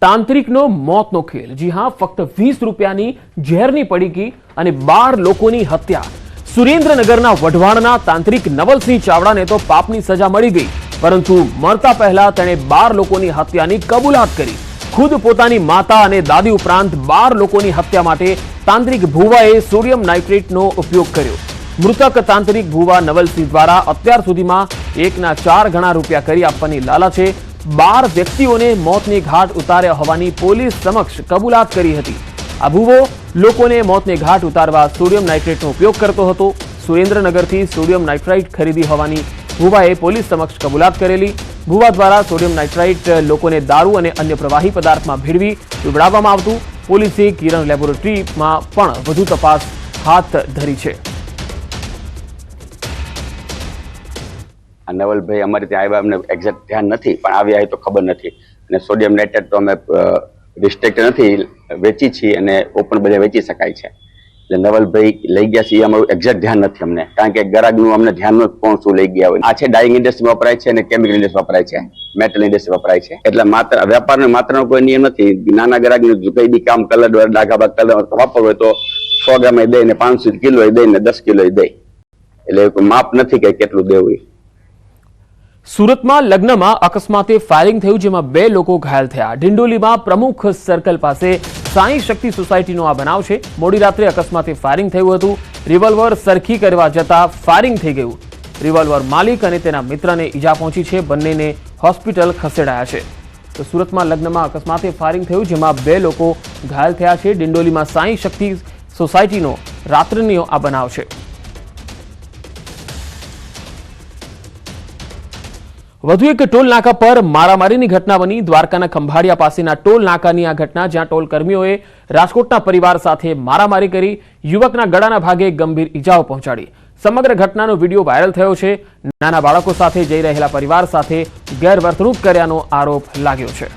તાંત્રિકનો મોતનો ખેલ। જી હા, ફક્ત 20 રૂપિયાની ઝેરની પડીકી અને 12 લોકોની હત્યા। સુરેન્દ્રનગરના વઢવાણના તાંત્રિક નવલસિંહ ચાવડાને તો પાપની સજા મળી ગઈ, પરંતુ મરતા પહેલા તેણે 12 લોકોની હત્યાની કબૂલાત કરી। ખુદ પોતાની માતા અને દાદી ઉપરાંત 12 લોકોની હત્યા માટે તાંત્રિક ભુવાએ સોડિયમ નાઇટ્રેટનો ઉપયોગ કર્યો। મૃતક તાંત્રિક ભુવા નવલસિંહ દ્વારા અત્યાર સુધીમાં 1ના 4 ગણા રૂપિયા કરી આપવાની લાલચે 12 વ્યક્તિઓને મોતને ઘાટ ઉતાર્યા હોવાની પોલીસ સમક્ષ કબૂલાત કરી હતી। આ ભુવો લોકોને મોતને ઘાટ ઉતારવા સોડિયમ નાઇટ્રેટનો ઉપયોગ કરતો હતો। સુરેન્દ્રનગરથી સોડિયમ નાઇટ્રાઇટ ખરીદી હોવાની ભુવાએ પોલીસ સમક્ષ કબૂલાત કરેલી। ભુવા દ્વારા સોડિયમ નાઇટ્રાઇટ લોકોને દારૂ અને અન્ય પ્રવાહી પદાર્થમાં ભેળવી પીવડાવવામાં આવતું। પોલીસે કિરણ લેબોરેટરીમાં પણ વધુ તપાસ હાથ ધરી છે। નવલભાઈ અમારે ત્યાં આવ્યા, અમને એક્ઝેક્ટ ધ્યાન નથી, પણ આવ્યા એ તો ખબર નથી। અને સોડિયમ નાઇટ્રેટ તો અમે રિસ્ટ્રિક્ટ નથી, વેચી છીએ અને ઓપન બધે વેચી શકાય છે। એટલે નવલભાઈ લઈ ગયા છે એ અમારું એક્ઝેક્ટ ધ્યાન નથી અમને, કારણ કે ગ્રાહકનું અમને ધ્યાન નથી કોણ શું લઈ ગયા હોય। આ છે ડાઇંગ ઇન્ડસ્ટ્રીમાં વપરાય છે અને કેમિકલ ઇન્ડસ્ટ્રી વપરાય છે, મેટલ ઇન્ડસ્ટ્રી વપરાય છે। એટલે માત્ર વેપારનો માત્રનો કોઈ નિયમ નથી। નાના ગ્રાહકનું કઈ બી કામ કલર ડાઘા કલર વાપરવો હોય તો 100 ગ્રામ દઈ ને 500 કિલો દઈ ને 10 કિલો દઈ, એટલે માપ નથી કે કેટલું દેવું। સુરતમાં લગ્નમાં અકસ્માતે ફાયરિંગ થયું, જેમાં 2 લોકો ઘાયલ થયા। ડિંડોલીમાં પ્રમુખ સર્કલ પાસે સાંઈ શક્તિ સોસાયટીનો આ બનાવ છે। મોડી રાત્રે અકસ્માતે ફાયરિંગ થયું હતું। રિવોલ્વર સરખી કરવા જતા ફાયરિંગ થઈ ગયું। રિવોલ્વર માલિક અને તેના મિત્રને ઈજા પહોંચી છે। બંનેને હોસ્પિટલ ખસેડાયા છે। તો સુરતમાં લગ્નમાં અકસ્માતે ફાયરિંગ થયું, જેમાં 2 લોકો ઘાયલ થયા છે। ડિંડોલીમાં સાંઈ શક્તિ સોસાયટીનો રાત્રિનો આ બનાવ છે। વધુ એક ટોલ નાકા પર મારામારીની ઘટના બની। દ્વારકાના ખંભાળિયા પાસેના ટોલ નાકાની આ ઘટના, જ્યાં ટોલ કર્મીઓએ રાજકોટના પરિવાર સાથે મારામારી કરી યુવકના ગળાના ભાગે ગંભીર ઈજાઓ પહોંચાડી। સમગ્ર ઘટનાનો વિડીયો વાયરલ થયો છે। નાના બાળકો સાથે જઈ રહેલા પરિવાર સાથે ગેરવર્તણૂક કર્યાનો આરોપ લાગ્યો છે।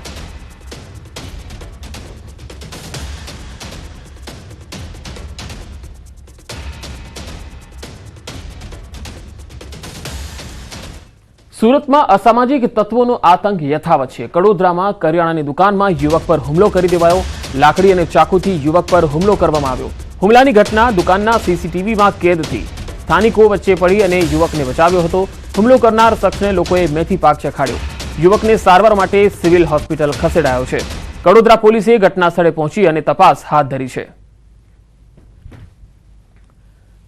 સુરતમાં અસામાજિક તત્વોનો આતંક યથાવત છે। કડોદરામાં કરિયાણાની દુકાનમાં યુવક પર હુમલો કરી દેવાયો। લાકડી અને ચાકુથી યુવક પર હુમલો કરવામાં આવ્યો। હુમલાની ઘટના દુકાનના સીસીટીવીમાં કેદ થઈ। સ્થાનિકો વચ્ચે પડી અને યુવકને બચાવ્યો હતો। હુમલો કરનાર શખ્સને લોકોએ મેથી પાક ચખાડ્યો। યુવકને સારવાર માટે સિવિલ હોસ્પિટલ ખસેડાયો છે। કડોદરા પોલીસે ઘટના સ્થળે પહોંચી અને તપાસ હાથ ધરી છે।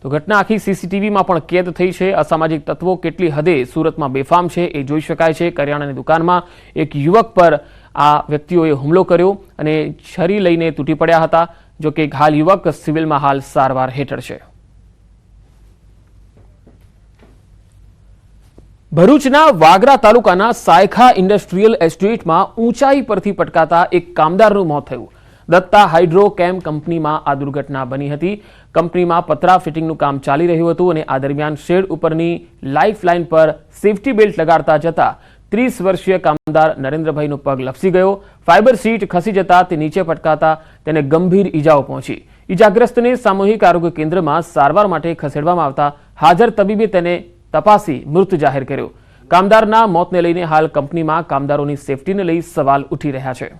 તો ઘટના આખી સીસીટીવીમાં પણ કેદ થઈ છે। અસામાજિક તત્વો કેટલી હદે સુરતમાં બેફામ છે એ જોઈ શકાય છે। કરિયાણાની દુકાનમાં એક યુવક પર આ વ્યક્તિઓએ હુમલો કર્યો અને છરી લઈને તૂટી પડ્યા હતા। જો કે ઘાયલ યુવક સિવિલમાં હાલ સારવાર હેઠળ છે। ભરૂચના વાગરા તાલુકાના સાયખા ઇન્ડસ્ટ્રીયલ એસ્ટેટમાં ઊંચાઈ પરથી પટકાતા એક કામદારનું મોત થયું। દત્તા હાઇડ્રો કેમ કંપનીમાં આ દુર્ઘટના બની હતી। કંપનીમાં પતરા ફિટિંગનું કામ ચાલી રહ્યું હતું અને આ દરમિયાન શેડ ઉપરની લાઇફ લાઇન પર સેફટી બેલ્ટ લગાડતા જતા 30 વર્ષીય કામદાર નરેન્દ્રભાઈનો પગ લપસી ગયો। ફાઇબર સીટ ખસી જતા તે નીચે પટકાતા તેને ગંભીર ઈજાઓ પહોંચી। ઈજાગ્રસ્તને સામૂહિક આરોગ્ય કેન્દ્રમાં સારવાર માટે ખસેડવામાં આવતા હાજર તબીબે તેને તપાસી મૃત જાહેર કર્યો। કામદારના મોતને લઈને હાલ કંપનીમાં કામદારોની સેફટીને લઈ સવાલ ઉઠી રહ્યા છે।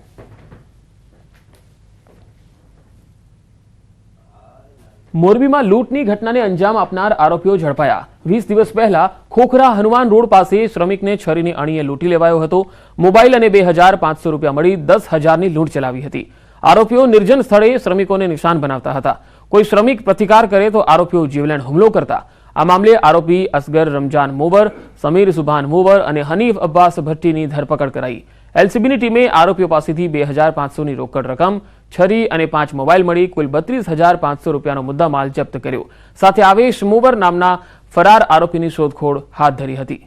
મોરબીમાં લૂંટની ઘટનાને અંજામ આપનાર આરોપીઓ ઝડપાયા। 20 દિવસ પહેલા ખોખરા હનુમાન રોડ પાસે શ્રમિકને છરીની અણીએ લૂંટી લેવાયો હતો। મોબાઈલ અને 2500 રૂપિયા મળી 10,000ની લૂંટ ચલાવી હતી। આરોપીઓ નિર્જન સ્થળે શ્રમિકોને નિશાન બનાવતા હતા। કોઈ શ્રમિક પ્રતિકાર કરે તો આરોપીઓ જીવલેણ હુમલો કરતા। આ મામલે આરોપી અસગર રમજાન મોવર, સમીર સુભાન મોવર અને હનીફ અબ્બાસ ભટ્ટીની ધરપકડ કરાઈ। એલસીબીની ટીમે આરોપીઓ પાસેથી 2500ની રોકડ રકમ, છરી અને 5 મોબાઈલ મળી કુલ 32,500 રૂપિયાનો મુદ્દામાલ જપ્ત કર્યો। સાથે આવેશ મોવર નામના ફરાર આરોપીની શોધખોળ હાથ ધરી હતી।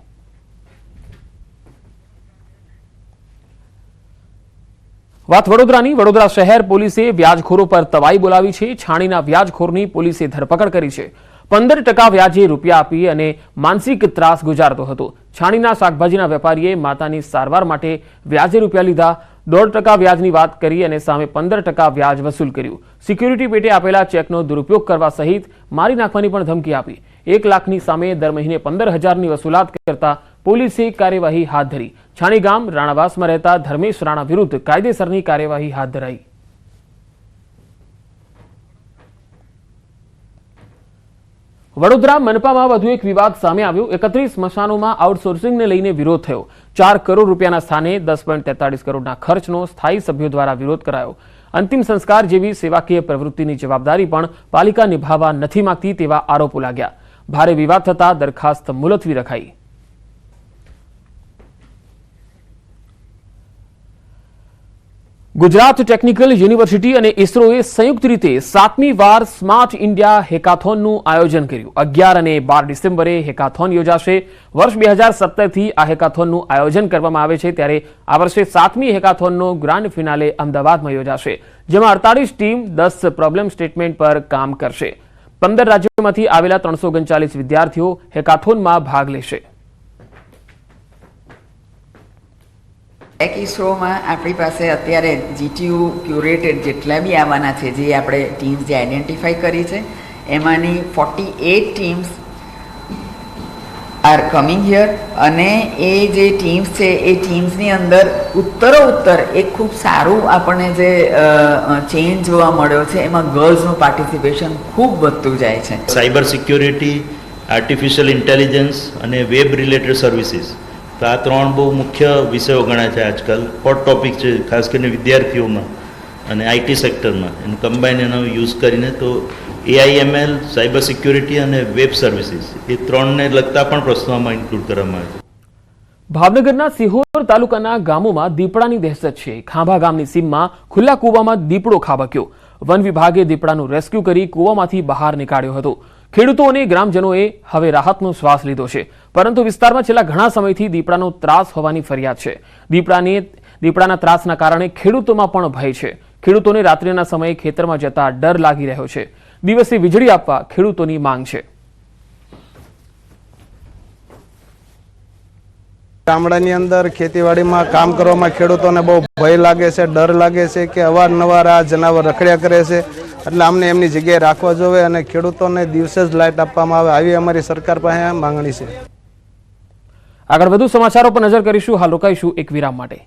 વાત વડોદરાની। વડોદરા શહેર પોલીસે વ્યાજખોરો પર તવાઈ બોલાવી છે। છાણીના વ્યાજખોરની પોલીસે ધરપકડ કરી છે। 15% વ્યાજે રૂપિયા આપી અને માનસિક ત્રાસ ગુજારતો હતો। છાણીના શાકભાજીના વેપારીએ માતાની સારવાર માટે વ્યાજે રૂપિયા લીધા। 1.5% વ્યાજની વાત કરી અને સામે 15% વ્યાજ વસૂલ કર્યું। સિક્યુરિટી પેટે આપેલા ચેકનો દુરુપયોગ કરવા સહિત મારી નાખવાની પણ ધમકી આપી। 1 લાખની સામે દર મહિને 15,000ની વસૂલાત કરતા પોલીસે કાર્યવાહી હાથ ધરી. છાણી ગામ રાણાવાસમાં રહેતા ધર્મેશ રાણા વિરુદ્ધ કાયદેસરની કાર્યવાહી હાથ ધરાઈ. વડોદરા મનપામાં વધુ એક વિવાદ સામે આવ્યો. 31 સ્મશાનોમાં આઉટસોર્સિંગને લઈને વિરોધ થયો. 4 કરોડ રૂપિયાના સ્થાને 10.43 કરોડના ખર્ચનો સ્થાયી સભ્યો દ્વારા વિરોધ કરાયો. અંતિમ સંસ્કાર જેવી સેવાકીય પ્રવૃત્તિની જવાબદારી પણ પાલિકા નિભાવવા નથી માંગતી તેવા આરોપો લાગ્યા. ભારે વિવાદ થતા દરખાસ્ત મુલતવી રખાઈ. ગુજરાત ટેકનિકલ યુનિવર્સિટી અને ઇસરોએ સંયુક્ત રીતે 7મી વાર સ્માર્ટ ઇન્ડિયા હેકાથોનનું આયોજન કર્યું. 11 અને 12 ડિસેમ્બરે હેકાથોન યોજાશે. વર્ષ 2017થી આ હેકાથોનનું આયોજન કરવામાં આવે છે, ત્યારે આ વર્ષે 7મી હેકાથોનનો ગ્રાન્ડ ફિનાલે અમદાવાદમાં યોજાશે, જેમાં 48 ટીમ 10 પ્રોબ્લેમ સ્ટેટમેન્ટ પર કામ કરશે. 15 રાજ્યોમાંથી આવેલા 339 વિદ્યાર્થીઓ હેકાથોનમાં ભાગ લેશે. ટેક ઇસરોમાં આપણી પાસે અત્યારે જીટીયુ ક્યુરેટેડ જેટલા બી આવવાના છે, જે આપણે ટીમ્સ જે આઈડેન્ટિફાઈ કરી છે, એમાંની 48 ટીમ્સ આર કમિંગ હિયર. અને એ જે ટીમ્સ છે એ ટીમ્સની અંદર ઉત્તરોત્તર એક ખૂબ સારું આપણને જે ચેન્જ જોવા મળ્યો છે, એમાં ગર્લ્સનું પાર્ટિસિપેશન ખૂબ વધતું જાય છે. સાયબર સિક્યોરિટી, આર્ટિફિશિયલ ઇન્ટેલિજન્સ અને વેબ રિલેટેડ સર્વિસીસ, તો આ 3 બહુ મુખ્ય વિષયો ગણાય છે આજકાલ. હોટ ટોપિક છે ખાસ કરીને વિદ્યાર્થીઓમાં અને આઈટી સેક્ટરમાં. એનું કમ્બાઈન એનો યુઝ કરીને તો AIML, સાયબર સિક્યોરિટી અને વેબ સર્વિસીસ, એ 3ને લગતા પણ પ્રશ્નોમાં ઇન્ક્લુડ કરવામાં આવે છે. ભાવનગરના સિહોર તાલુકાના ગામોમાં દીપડાની દહેશત છે. ખાંભા ગામની સીમમાં ખુલ્લા કૂવામાં દીપડો ખાબક્યો. વન વિભાગે દીપડાનું રેસ્ક્યુ કરી કૂવામાંથી બહાર નીકાળ્યો હતો. ખેડૂતો અને ગ્રામજનોએ હવે રાહતનો શ્વાસ લીધો છે, પરંતુ વિસ્તારમાં છેલ્લા ઘણા સમયથી દીપડાનો ત્રાસ હોવાની ફરિયાદ છે. દીપડાના ત્રાસના કારણે ખેડૂતોમાં પણ ભય છે. ખેડૂતોને રાત્રિના સમયે ખેતરમાં જતા ડર લાગી રહ્યો છે. દિવસે વીજળી આપવા ખેડૂતોની માંગ છે. ગામડાની અંદર ખેતીવાડીમાં કામ કરવામાં ખેડૂતોને બહુ ભય લાગે છે, ડર લાગે છે કે અવારનવાર આ જનાવર રખડ્યા કરે છે, એટલે અમને એમની જગ્યાએ રાખવા જોઈએ અને ખેડૂતોને દિવસે જ લાઇટ આપવામાં આવે, આવી અમારી સરકાર પાસે માંગણી છે. આગળ વધુ સમાચારો પર નજર કરીશું. હાલ રોકાઈશું એક વિરામ માટે.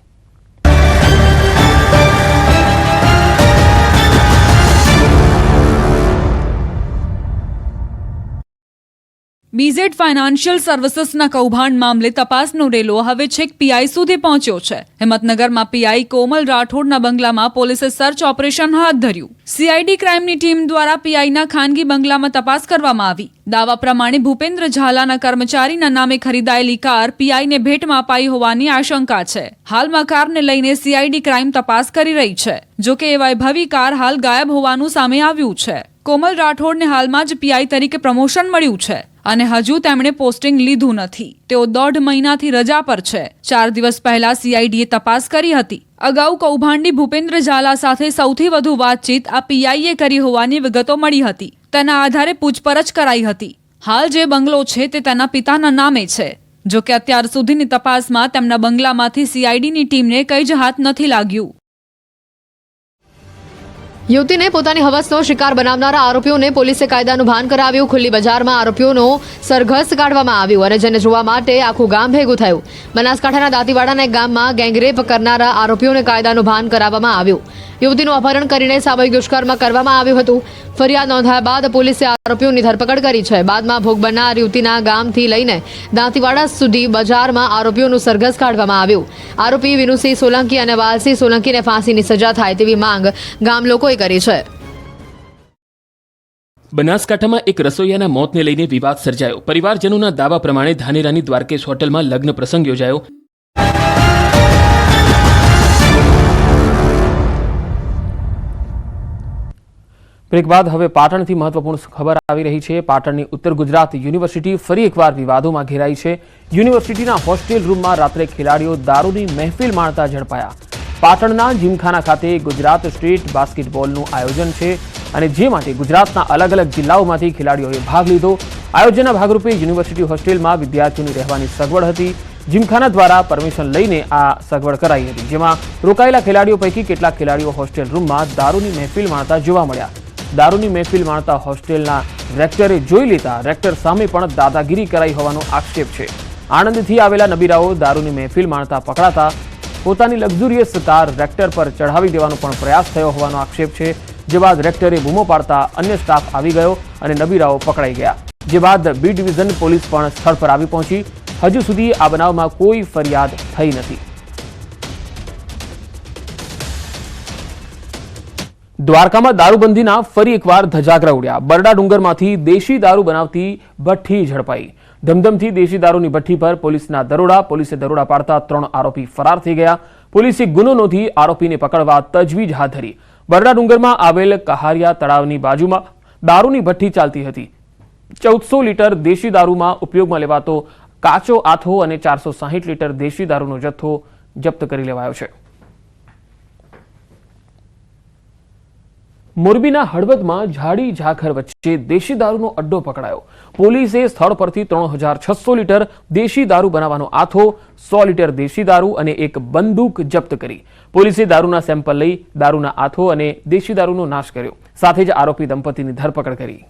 બીઝેડ ફાઇનાન્શિયલ સર્વિસીસના કૌભાંડ મામલે તપાસનો રેલો હવે છેક પીઆઈ સુધી પહોંચ્યો છે. હિંમતનગરમાં પીઆઈ કોમલ રાઠોડના બંગલામાં પોલીસે સર્ચ ઓપરેશન હાથ ધર્યું. સીઆઈડી ક્રાઇમની ટીમ દ્વારા પીઆઈના ખાનગી બંગલામાં તપાસ કરવામાં આવી. દાવા પ્રમાણે ભૂપેન્દ્ર ઝાલાના કર્મચારીના નામે ખરીદાયેલી કાર પીઆઈને ભેટમાં અપાઈ હોવાની આશંકા છે. હાલમાં કારને લઈને સીઆઈડી ક્રાઇમ તપાસ કરી રહી છે. જોકે એ વૈભવી કાર હાલ ગાયબ હોવાનું સામે આવ્યું છે. કોમલ રાઠોડને હાલમાં જ પીઆઈ તરીકે પ્રમોશન મળ્યું છે અને હજુ તેમણે પોસ્ટિંગ લીધું નથી. તેઓ 1.5 મહિનાથી રજા પર છે. 4 દિવસ પહેલા સીઆઈડીએ તપાસ કરી હતી. અગાઉ કૌભાંડી ભૂપેન્દ્ર ઝાલા સાથે સૌથી વધુ વાતચીત આ પીઆઈએ કરી હોવાની વિગતો મળી હતી. તેના આધારે પૂછપરછ કરાઈ હતી. હાલ જે બંગલો છે તે તેના પિતાના નામે છે. જોકે અત્યાર સુધીની તપાસમાં તેમના બંગલામાંથી સીઆઈડીની ટીમને કંઈ જ હાથ નથી લાગ્યું. યુવતીને પોતાની હવસનો શિકાર બનાવનારા આરોપીઓને પોલીસે કાયદાનું ભાન કરાવ્યું. ખુલ્લી બજારમાં આરોપીઓનો સરઘસ કાઢવામાં આવ્યો અને જેને જોવા માટે આખું ગામ ભેગું થયું. બનાસકાંઠાના દાંતીવાડાના એક ગામમાં ગેંગરેપ કરનારા આરોપીઓને કાયદાનું ભાન કરાવવામાં આવ્યું. યુવતીનું અપહરણ કરીને સામૂહિક દુષ્કર્મ કરવામાં આવ્યું હતું. ફરિયાદ નોંધાયા બાદ પોલીસે આરોપીઓની ધરપકડ કરી છે. બાદમાં ભોગ બનનાર યુવતીના ગામથી લઈને દાંતીવાડા સુધી બજારમાં આરોપીઓનું સરઘસ કાઢવામાં આવ્યું. આરોપી વિનુસિંહ સોલંકી અને વાલસિંહ સોલંકીને ફાંસીની સજા થાય તેવી માંગ ગામ લોકોએ કરી છે. બનાસકાંઠામાં એક રસોઈયાના મોતને લઈને વિવાદ સર્જાયો. પરિવારજનોના દાવા પ્રમાણે ધાનેરાની દ્વારકેશ હોટલમાં લગ્ન પ્રસંગ યોજાયો. બ્રેક બાદ હવે પાટણથી મહત્વપૂર્ણ ખબર આવી રહી છે. પાટણની ઉત્તર ગુજરાત યુનિવર્સિટી ફરી એકવાર વિવાદોમાં ઘેરાઈ છે. યુનિવર્સિટીના હોસ્ટેલ રૂમમાં રાત્રે ખેલાડીઓ દારૂની મહેફિલ માણતા ઝડપાયા. પાટણના જીમખાના ખાતે ગુજરાત સ્ટેટ બાસ્કેટબોલનું આયોજન છે અને જે માટે ગુજરાતના અલગ અલગ જિલ્લાઓમાંથી ખેલાડીઓએ ભાગ લીધો. આયોજનના ભાગરૂપે યુનિવર્સિટી હોસ્ટેલમાં વિદ્યાર્થીઓની રહેવાની સગવડ હતી. જીમખાના દ્વારા પરમિશન લઈને આ સગવડ કરાઈ હતી, જેમાં રોકાયેલા ખેલાડીઓ પૈકી કેટલાક ખેલાડીઓ હોસ્ટેલ રૂમમાં દારૂની મહેફિલ માણતા જોવા મળ્યા. દારૂની મહેફિલ માણતા હોસ્ટેલના રેક્ટરે જોઈ લેતા રેક્ટર સામે પણ દાદાગીરી કરાઈ હોવાનો આક્ષેપ છે. આણંદથી આવેલા નબીરાઓ દારૂની મહેફિલ માણતા પકડાતા પોતાની લક્ઝુરિયસ કાર રેક્ટર પર ચઢાવી દેવાનો પણ પ્રયાસ થયો હોવાનો આક્ષેપ છે, જે બાદ રેક્ટરે બૂમો પાડતા અન્ય સ્ટાફ આવી ગયો અને નબીરાઓ પકડાઈ ગયા, જે બાદ બી ડિવિઝન પોલીસ પણ સ્થળ પર આવી પહોંચી. હજુ સુધી આ બનાવમાં કોઈ ફરિયાદ થઈ નથી. દ્વારકામાં દારૂબંધીના ફરી એકવાર ધજાગરા ઉડ્યા. બરડા ડુંગરમાંથી દેશી દારૂ બનાવતી ભઠ્ઠી ઝડપાઈ. ધમધમથી દેશી દારૂની ભઠ્ઠી પર પોલીસના દરોડા. પોલીસે દરોડા પાડતા 3 આરોપી ફરાર થઈ ગયા. પોલીસે ગુનો નોંધી આરોપીને પકડવા તજવીજ હાથ ધરી. બરડા ડુંગરમાં આવેલ કહારિયા તળાવની બાજુમાં દારૂની ભઠ્ઠી ચાલતી હતી. 1400 લીટર દેશી દારૂમાં ઉપયોગમાં લેવાતો કાચો આથો અને 460 લીટર દેશી દારૂનો જથ્થો જપ્ત કરી લેવાયો છે. મોરબીના હળવદમાં ઝાડી ઝાખર વચ્ચે દેશી દારૂનો અડ્ડો પકડાયો. પોલીસે સ્થળ પરથી 3600 લીટર દેશી દારૂ બનાવવાનો આથો, 100 લીટર દેશી દારૂ અને એક બંદૂક જપ્ત કરી. પોલીસે દારૂના સેમ્પલ લઈ દારૂના આથો અને દેશી દારૂનો નાશ કર્યો. સાથે જ આરોપી દંપતીની ધરપકડ કરી.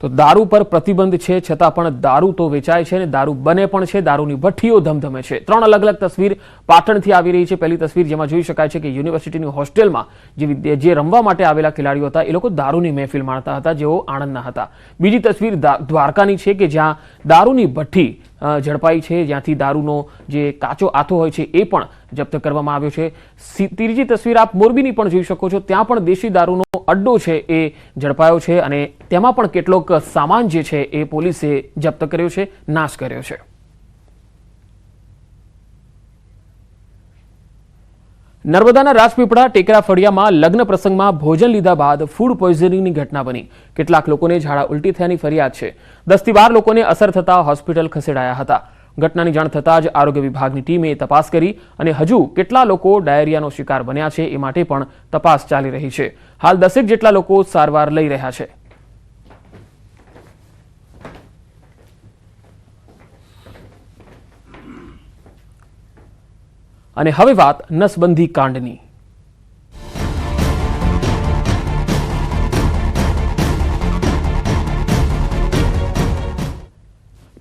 તો દારૂ પર પ્રતિબંધ છે, છતાં પણ દારૂ તો વેચાય છે અને દારૂ બને પણ છે. દારૂની ભઠ્ઠીઓ ધમધમે છે. 3 અલગ અલગ તસવીર પાટણથી આવી રહી છે. પહેલી તસવીર જેમાં જોઈ શકાય છે કે યુનિવર્સિટીની હોસ્ટેલમાં જે રમવા માટે આવેલા ખેલાડીઓ હતા એ લોકો દારૂની મહેફિલ માણતા હતા, જેઓ આણંદના હતા. બીજી તસવીર દ્વારકાની છે કે જ્યાં દારૂની ભઠ્ઠી ઝડપાઈ છે, જ્યાંથી દારૂનો જે કાચો આથો હોય છે એ પણ જપ્ત કરવામાં આવ્યો છે. ત્રીજી તસવીર આપ મોરબીની પણ જોઈ શકો છો. ત્યાં પણ દેશી દારૂનો અડ્ડો છે એ ઝડપાયો છે અને તેમાં પણ કેટલોક સામાન જે છે એ પોલીસે જપ્ત કર્યો છે, નાશ કર્યો છે. નર્મદાના રાજપીપળા ટેકરા ફળિયામાં લગ્ન પ્રસંગમાં ભોજન લીધા બાદ ફૂડ પોઈઝનિંગની ઘટના બની. કેટલાક લોકોને ઝાડા ઉલટી થયાની ફરિયાદ છે. 10 થી 12 લોકોને અસર થતા હોસ્પિટલ ખસેડાયા હતા. ઘટનાની જાણ થતાં જ આરોગ્ય વિભાગની ટીમે તપાસ કરી અને હજુ કેટલા લોકો ડાયરિયાનો શિકાર બન્યા છે એ માટે પણ તપાસ ચાલી રહી છે. હાલ 10 જેટલા લોકો સારવાર લઈ રહ્યા છે. અને હવે વાત નસબંધી કાંડની.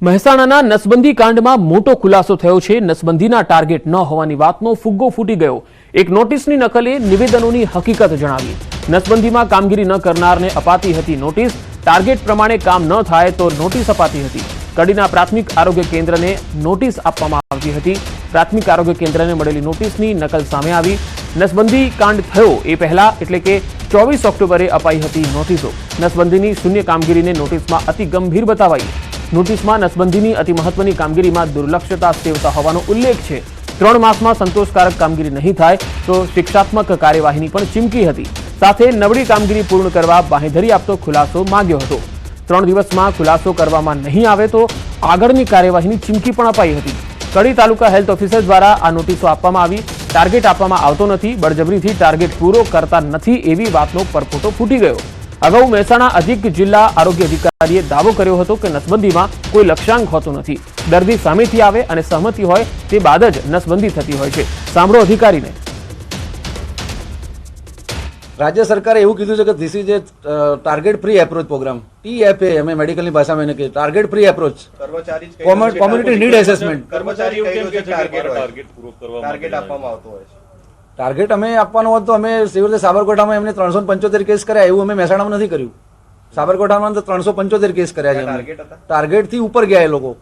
મહેસાણાના નસબંધી કાંડમાં મોટો ખુલાસો થયો છે. નસબંધીના ટાર્ગેટ ન હોવાની વાતનો ફુગ્ગો ફૂટી ગયો. એક નોટિસની નકલે નિવેદનોની હકીકત જણાવી. નસબંધીમાં કામગીરી ન કરનારને અપાતી હતી નોટિસ. ટાર્ગેટ પ્રમાણે કામ ન થાય તો નોટિસ અપાતી હતી. કડીના પ્રાથમિક આરોગ્ય કેન્દ્રને નોટિસ આપવામાં આવતી હતી. પ્રાથમિક આરોગ્ય કેન્દ્રને મળેલી નોટિસની નકલ સામે આવી. નસબંધી કાંડ થયો એ પહેલા એટલે કે 24 ઓક્ટોબરે અપાઈ હતી નોટિસો. નસબંધીની શૂન્ય કામગીરીને નોટિસમાં અતિ ગંભીર બતાવાઈ. નોટિસમાં નસબંધીની અતિ મહત્વની કામગીરીમાં દુર્લક્ષતા સેવતા હોવાનો ઉલ્લેખ છે. 3 માસમાં સંતોષકારક કામગીરી નહીં થાય તો શિક્ષાત્મક કાર્યવાહીની પણ ચીમકી હતી. સાથે નબળી કામગીરી પૂર્ણ કરવા બાંહેધરી આપતો ખુલાસો માંગ્યો હતો. 3 દિવસમાં ખુલાસો કરવામાં નહીં આવે તો આગળની કાર્યવાહીની ચીમકી પણ અપાઈ હતી. કડી તાલુકા હેલ્થ ઓફિસર દ્વારા આ નોટિસો આપવામાં આવી. ટાર્ગેટ આપવામાં આવતો નથી, બળજબરીથી ટાર્ગેટ પૂરો કરતા નથી એવી વાતનો પરપોટો ફૂટી ગયો. અગાઉ મહેસાણા અધિક જિલ્લા આરોગ્ય અધિકારીએ દાવો કર્યો હતો કે નસબંધીમાં કોઈ લક્ષ્યાંક હોતો નથી. દર્દી સામેથી આવે અને સહમતિ હોય તે બાદ જ નસબંધી થતી હોય છે. સાંભળો અધિકારીને. રાજ્ય સરકારે એવું કીધું છે કે this is a target free approach program, TFA અમે મેડિકલની ભાષામાં એને કહીએ, target free approach, community need assessment. Target અમે આપવાનો હોત તો અમે સિવિલ સાબરકાંઠામાં એમને 375 કેસ કર્યા, એવું અમે મહેસાણામાં નથી કર્યું. સાબરકાંઠામાં તો 375 કેસ કર્યા છે. ટાર્ગેટથી ઉપર ગયા એ લોકો.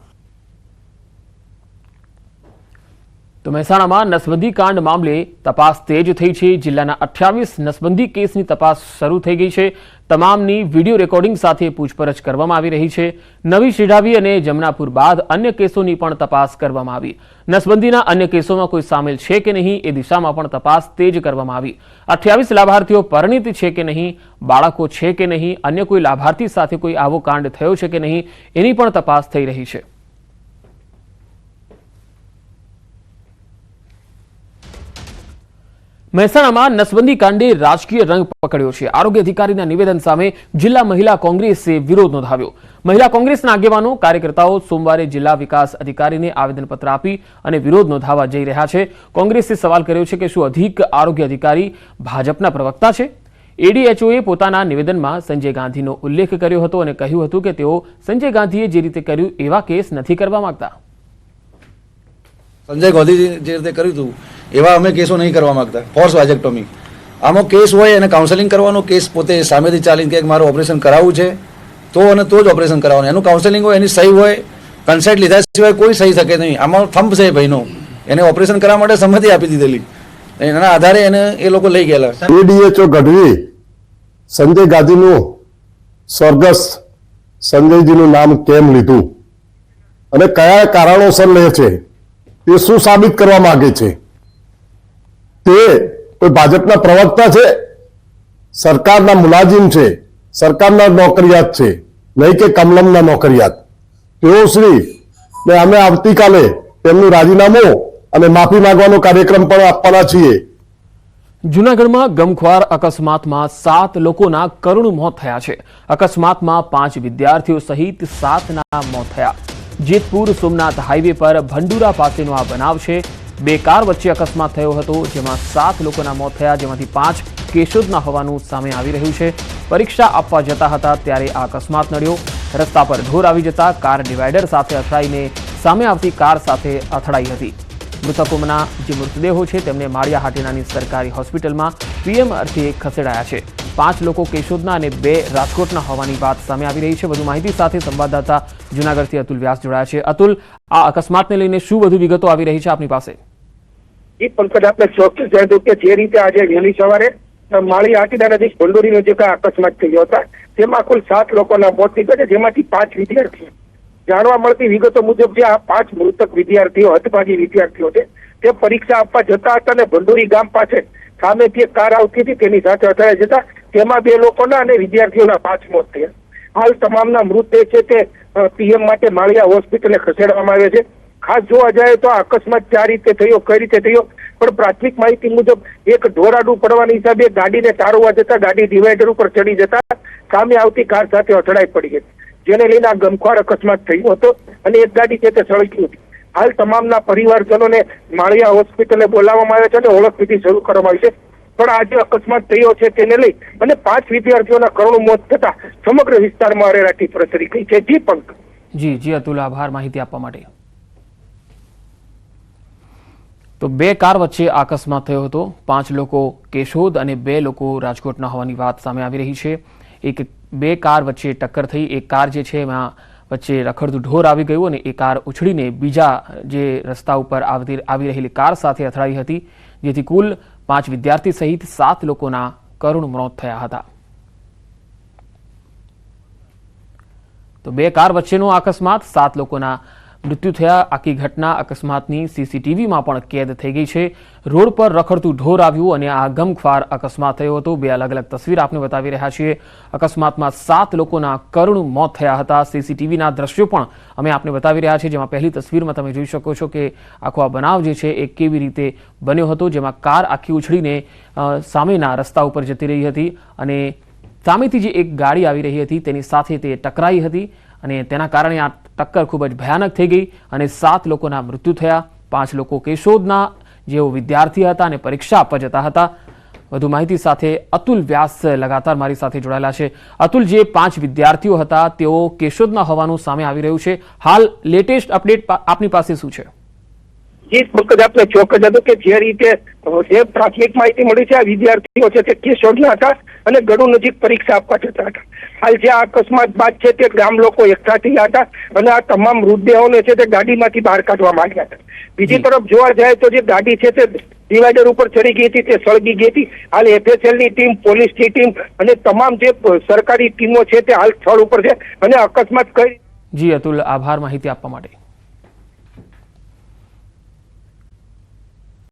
તો મહેસાણામાં નસબંધી કાંડ મામલે તપાસ તેજ થઈ છે. જિલ્લાના 28 નસબંધી કેસની તપાસ શરૂ થઈ ગઈ છે. તમામની વિડીયો રેકોર્ડિંગ સાથે પૂછપરછ કરવામાં આવી રહી છે. નવી શિઢાવી અને જમનાપુર બાદ અન્ય કેસોની પણ તપાસ કરવામાં આવી. નસબંધીના અન્ય કેસોમાં કોઈ સામેલ છે કે નહીં એ દિશામાં પણ તપાસ તેજ કરવામાં આવી. 28 લાભાર્થીઓ પરિણીત છે કે નહીં, બાળકો છે કે નહીં, અન્ય કોઈ લાભાર્થી સાથે કોઈ આવો કાંડ થયો છે કે નહીં એની પણ તપાસ થઈ રહી છે. મહેસાણામાં નસબંધી કાંડે રાજકીય રંગ પકડ્યો છે. આરોગ્ય અધિકારીના નિવેદન સામે જિલ્લા મહિલા કોંગ્રેસે વિરોધ નોંધાવ્યો. મહિલા કોંગ્રેસના આગેવાનો કાર્યકર્તાઓ સોમવારે જિલ્લા વિકાસ અધિકારીને આવેદનપત્ર આપી અને વિરોધ નોંધાવવા જઈ રહ્યા છે. કોંગ્રેસે સવાલ કર્યો છે કે શું અધિક આરોગ્ય અધિકારી ભાજપના પ્રવક્તા છે? એડીએચઓએ પોતાના નિવેદનમાં સંજય ગાંધીનો ઉલ્લેખ કર્યો હતો અને કહ્યું હતું કે તેઓ સંજય ગાંધીએ જે રીતે કર્યું એવા કેસ નથી કરવા માંગતા. સંજય ગાંધી જે રીતે કર્યું હતું એવા અમે કેસો નહીં કરવા માંગતા. ફોર્સ વાજેક્ટોમી આમાં કેસ હોય અને કાઉન્સેલિંગ કરવાનો, કેસ પોતે સામેથી ચાલીને કે મારું ઓપરેશન કરાવવું છે તો જ ઓપરેશન કરાવવાનું, એનું કાઉન્સેલિંગ હોય, એની સહી હોય, કન્સેન્ટ લીધા સિવાય કોઈ સહી શકે નહીં. આમાં થંભ છે ભાઈનો, એને ઓપરેશન કરવા માટે સંમતિ આપી દીધેલી, એના આધારે એને એ લોકો લઈ ગયેલા. એડીએચઓ ગઢવી સંજય ગાંધીનું સ્વર્ગસ્થ સંજયજીનું નામ કેમ લીધું અને કયા કારણોસર લે છે તે શું સાબિત કરવા માંગે છે? તે કોઈ ભાજપના પ્રવક્તા છે? સરકારના મુલાજિમ છે, સરકારના નોકરિયાત છે, નહીં કે કમલમના નોકરિયાત. તેઓ શ્રી ને અમે આવતીકાલે તેમનું રાજીનામું અને માફી માંગવાનો કાર્યક્રમ પણ આપવાના છીએ. જૂનાગઢમાં ગમખ્વાર અકસ્માતમાં 7 લોકોના કરુણ મોત થયા છે. અકસ્માતમાં 5 વિદ્યાર્થીઓ સહિત 7ના મોત થયા. જેતપુર સોમનાથ હાઈવે પર ભંડુરા પાસેનો આ બનાવ છે. 2 કાર વચ્ચે અકસ્માત થયો હતો, જેમાં 7 લોકોના મોત થયા, જેમાંથી 5 કેશોદના હોવાનું સામે આવી રહ્યું છે. પરીક્ષા આપવા જતા હતા ત્યારે આ અકસ્માત નડ્યો. રસ્તા પર ઢોર આવી જતા કાર ડિવાઈડર સાથે અથડાઈને સામે આવતી કાર સાથે અથડાઈ હતી. મૃતકોના જે મૃતદેહો છે તેમને માળિયા હાટીનાની સરકારી હોસ્પિટલમાં પીએમ અર્થે ખસેડાયા છે. 5 લોકો કેશોદના અને 2 રાજકોટના હોવાની વાત સામે આવી રહી છે. વધુ માહિતી સાથે સંવાદદાતા જૂનાગઢથી અતુલ વ્યાસ જોડાયા છે. અતુલ, આ અકસ્માતને લઈને શું વધુ વિગતો આવી રહી છે આપની પાસે? પંકજ, આપણે ચોક્કસ જણાવ્યું કે જે રીતે આજે વહેલી સવારે માળી હાટીના નજીક ભંડોરીનો જે અકસ્માત થયો હતા તેમાં કુલ 7 લોકોના મોત નીકળ્યા છે, જેમાંથી 5 વિદ્યાર્થીઓ. જાણવા મળતી વિગતો મુજબ જે આ 5 મૃતક વિદ્યાર્થીઓ હતભાગી વિદ્યાર્થીઓ છે તે પરીક્ષા આપવા જતા હતા અને ભંડોરી ગામ પાસે સામેથી એક કાર આવતી હતી, તેની સાથે અથડાઈ જતા તેમાં 2 લોકોના અને વિદ્યાર્થીઓના 5 મોત થયા. હાલ તમામના મૃતદેહ છે તે પીએમ માટે માળિયા હોસ્પિટલે ખસેડવામાં આવ્યા છે. ખાસ જોવા જાય તો આ અકસ્માત કઈ રીતે થયો, પણ પ્રાથમિક માહિતી મુજબ એક ઢોરાડું પડવાની હિસાબે ગાડીને તારવવા જતા ગાડી ડિવાઈડર ઉપર ચડી જતા સામે આવતી કાર સાથે અથડાઈ પડી હતી, જેને લઈને આ ગમખ્વાર અકસ્માત થયો હતો અને એક ગાડી છે તે સળગી હતી. હાલ તમામના પરિવારજનોને માળિયા હોસ્પિટલે બોલાવવામાં આવ્યા છે અને ઓળખવિધિ શરૂ કરવામાં આવી છે. પણ આ જે અકસ્માત થયો છે તેને લઈ અને 5 વિદ્યાર્થીઓના કરુણ મોત થતા સમગ્ર વિસ્તારમાં અરેરાટી પ્રસરી ગઈ છે. જી પંકજ. જી અતુલ, આભાર માહિતી આપવા માટે. તો 2 કાર વચ્ચે અકસ્માત થયો હતો. 5 લોકો કેશોદ અને 2 લોકો રાજકોટના હોવાની વાત સામે આવી રહી છે. 2 કાર વચ્ચે ટક્કર થઈ. એક કાર જે છે એમાં વચ્ચે રખડતું ઢોર આવી ગયું અને એ કાર ઉછળીને બીજા જે રસ્તા ઉપર આવી રહેલી કાર સાથે અથડાઈ હતી, જેથી કુલ 5 વિદ્યાર્થી સહિત 7 લોકોના કરુણ મોત થયા હતા. તો 2 કાર વચ્ચેનો અકસ્માત, 7 લોકોના મૃત્યુ થયા. આખી ઘટના અકસ્માતની સીસીટીવીમાં પણ કેદ થઈ ગઈ છે. રોડ પર રખડતું ઢોર આવ્યું અને આ ગમખ્વાર અકસ્માત થયો હતો. 2 અલગ અલગ તસવીર આપને બતાવી રહ્યા છીએ. અકસ્માતમાં 7 લોકોના કરુણ મોત થયા હતા. સીસીટીવીના દ્રશ્યો પણ અમે આપને બતાવી રહ્યા છીએ, જેમાં પહેલી તસવીરમાં તમે જોઈ શકો છો કે આખો આ બનાવ જે છે એ કેવી રીતે બન્યો હતો, જેમાં કાર આખી ઉછળીને સામેના રસ્તા ઉપર જતી રહી હતી અને સામેથી જે એક ગાડી આવી રહી હતી તેની સાથે તે ટકરાઈ હતી અને તેના કારણે આ ટક્કર ખૂબ જ ભયાનક થઈ ગઈ અને 7 લોકોના મૃત્યુ થયા. 5 લોકો કેશોદના જેઓ વિદ્યાર્થી હતા અને પરીક્ષા આપવા જતા હતા. વધુ માહિતી સાથે અતુલ વ્યાસ લગાતાર મારી સાથે જોડાયેલા છે. અતુલ, જે 5 વિદ્યાર્થીઓ હતા તેઓ કેશોદના હોવાનું સામે આવી રહ્યું છે. હાલ લેટેસ્ટ અપડેટ આપની પાસે શું છે? જી પંકજ, આપણે ચોક્કસ હતું કે જે રીતે જે પ્રાથમિક માહિતી મળી છે આ વિદ્યાર્થીઓ છે તે કેશોદના હતા અને ગઢુ નજીક પરીક્ષા આપવા જતા હતા. હાલ જે આ અકસ્માત બાદ છે તે ગામ લોકો એકઠા થયા હતા અને આ તમામ મૃતદેહોને છે તે ગાડીમાંથી બહાર કાઢવામાં આવ્યા હતા. બીજી તરફ જોવા જાય તો જે ગાડી છે તે ડિવાઈડર ઉપર ચડી ગઈ હતી, તે સળગી ગઈ હતી. હાલ એફએસએલની ટીમ, પોલીસની ટીમ અને તમામ જે સરકારી ટીમો છે તે હાલ સ્થળ ઉપર છે અને અકસ્માત કઈ. જી અતુલ, આભાર માહિતી આપવા માટે.